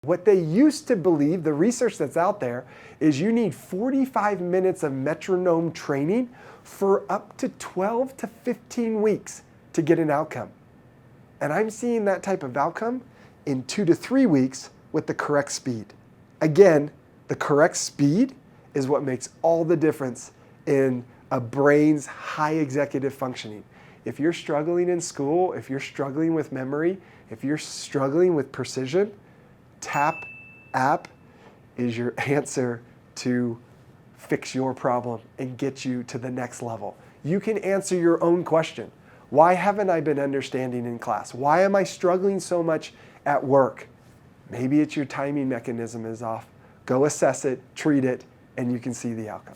What they used to believe, the research that's out there, is you need 45 minutes of metronome training for up to 12 to 15 weeks to get an outcome. And I'm seeing that type of outcome in 2 to 3 weeks with the correct speed. Again, the correct speed is what makes all the difference in a brain's high executive functioning. If you're struggling in school, if you're struggling with memory, if you're struggling with precision, TAP app is your answer to fix your problem and get you to the next level. You can answer your own question. Why haven't I been understanding in class? Why am I struggling so much at work? Maybe it's your timing mechanism is off. Go assess it, treat it, and you can see the outcome.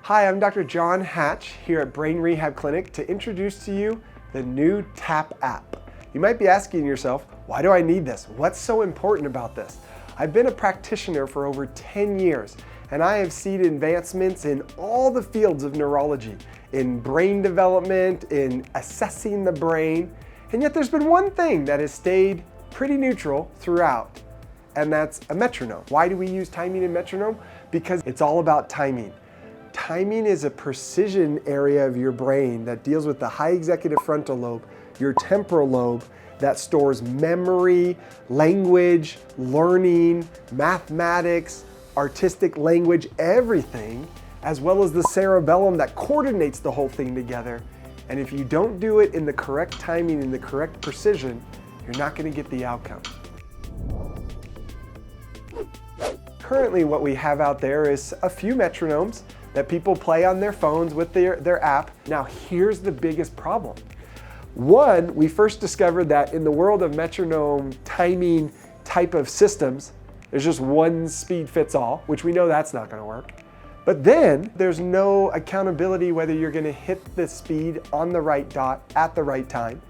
Hi, I'm Dr. John Hatch here at Brain Rehab Clinic to introduce to you the new TAP app. You might be asking yourself, why do I need this? What's so important about this? I've been a practitioner for over 10 years, and I have seen advancements in all the fields of neurology, in brain development, in assessing the brain, and yet there's been one thing that has stayed pretty neutral throughout, and that's a metronome. Why do we use timing and metronome? Because it's all about timing. Timing is a precision area of your brain that deals with the high executive frontal lobe, your temporal lobe, that stores memory, language, learning, mathematics, artistic language, everything, as well as the cerebellum that coordinates the whole thing together. And if you don't do it in the correct timing and the correct precision, you're not going to get the outcome. Currently, what we have out there is a few metronomes that people play on their phones with their app. Now, here's the biggest problem. One, we first discovered that in the world of metronome timing type of systems, there's just one speed fits all, which we know that's not going to work. But then there's no accountability whether you're going to hit the speed on the right dot at the right time.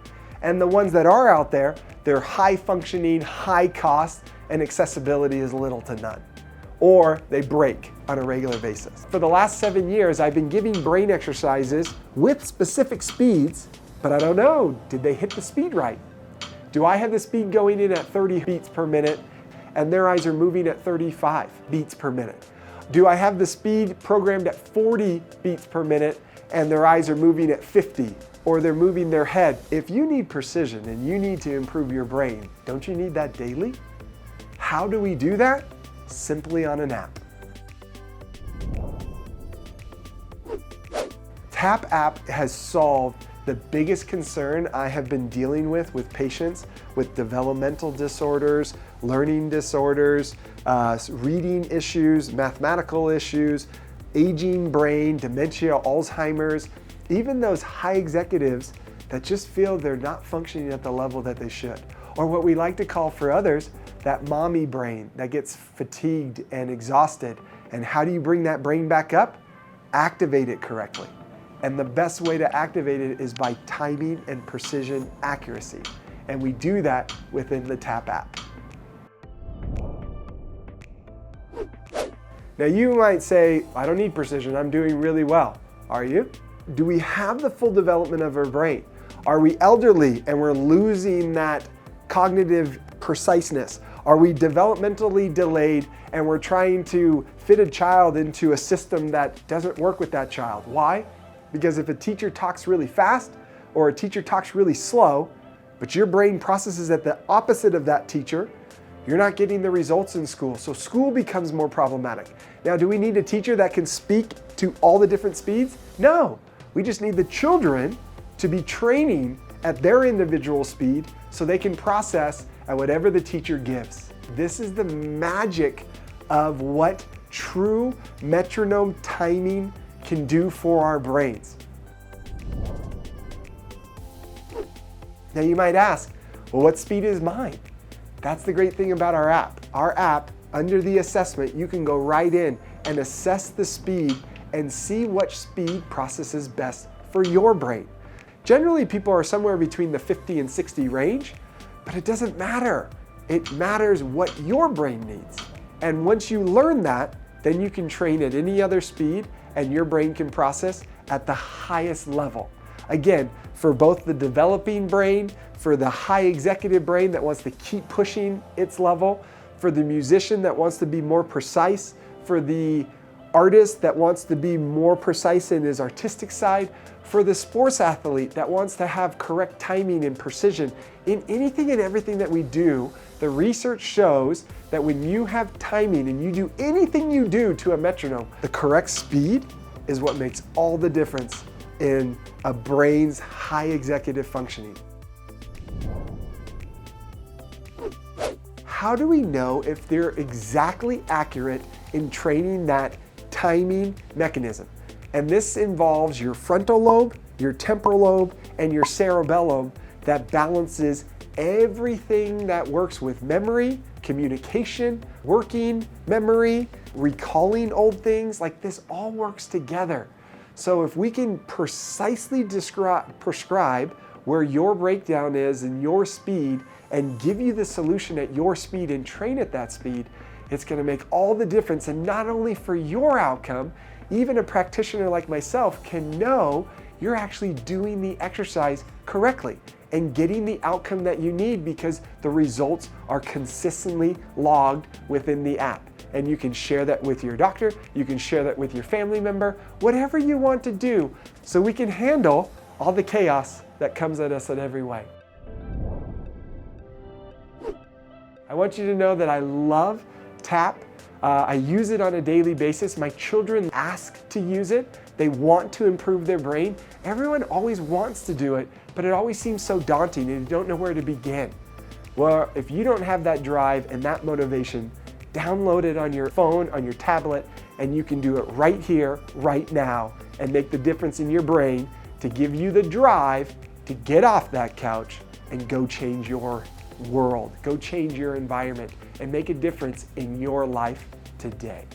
And the ones that are out there, they're high functioning, high cost, and accessibility is little to none. Or they break on a regular basis. For the last 7 years, I've been giving brain exercises with specific speeds, but I don't know, did they hit the speed right? Do I have the speed going in at 30 beats per minute and their eyes are moving at 35 beats per minute? Do I have the speed programmed at 40 beats per minute and their eyes are moving at 50, or they're moving their head? If you need precision and you need to improve your brain, don't you need that daily? How do we do that? Simply on an app. TAP app has solved the biggest concern I have been dealing with patients with developmental disorders, learning disorders, reading issues, mathematical issues, aging brain, dementia, Alzheimer's, even those high executives that just feel they're not functioning at the level that they should. Or what we like to call for others, that mommy brain that gets fatigued and exhausted. And how do you bring that brain back up? Activate it correctly. And the best way to activate it is by timing and precision accuracy. And we do that within the TAP app. Now you might say, I don't need precision, I'm doing really well. Are you? Do we have the full development of our brain? Are we elderly and we're losing that cognitive preciseness? Are we developmentally delayed and we're trying to fit a child into a system that doesn't work with that child? Why? Because if a teacher talks really fast or a teacher talks really slow, but your brain processes at the opposite of that teacher, you're not getting the results in school. So school becomes more problematic. Now, do we need a teacher that can speak to all the different speeds? No, we just need the children to be training at their individual speed so they can process at whatever the teacher gives. This is the magic of what true metronome timing can do for our brains. Now you might ask, well, what speed is mine? That's the great thing about our app. Our app, under the assessment, you can go right in and assess the speed and see which speed processes best for your brain. Generally, people are somewhere between the 50 and 60 range, but it doesn't matter. It matters what your brain needs. And once you learn that, then you can train at any other speed and your brain can process at the highest level. Again, for both the developing brain, for the high executive brain that wants to keep pushing its level, for the musician that wants to be more precise, for the artist that wants to be more precise in his artistic side, for the sports athlete that wants to have correct timing and precision. In anything and everything that we do, the research shows that when you have timing and you do anything you do to a metronome, the correct speed is what makes all the difference in a brain's high executive functioning. How do we know if they're exactly accurate in training that timing mechanism? And this involves your frontal lobe, your temporal lobe, and your cerebellum that balances everything that works with memory, communication, working memory, recalling old things. Like, this all works together. So if we can precisely prescribe where your breakdown is and your speed and give you the solution at your speed and train at that speed, it's going to make all the difference. And not only for your outcome, even a practitioner like myself can know you're actually doing the exercise correctly and getting the outcome that you need because the results are consistently logged within the app. And you can share that with your doctor, you can share that with your family member, whatever you want to do, so we can handle all the chaos that comes at us in every way. I want you to know that I love TAP. I use it on a daily basis. My children ask to use it. They want to improve their brain. Everyone always wants to do it, but it always seems so daunting and you don't know where to begin. Well, if you don't have that drive and that motivation, download it on your phone, on your tablet, and you can do it right here, right now, and make the difference in your brain to give you the drive to get off that couch and go change your world, go change your environment, and make a difference in your life today.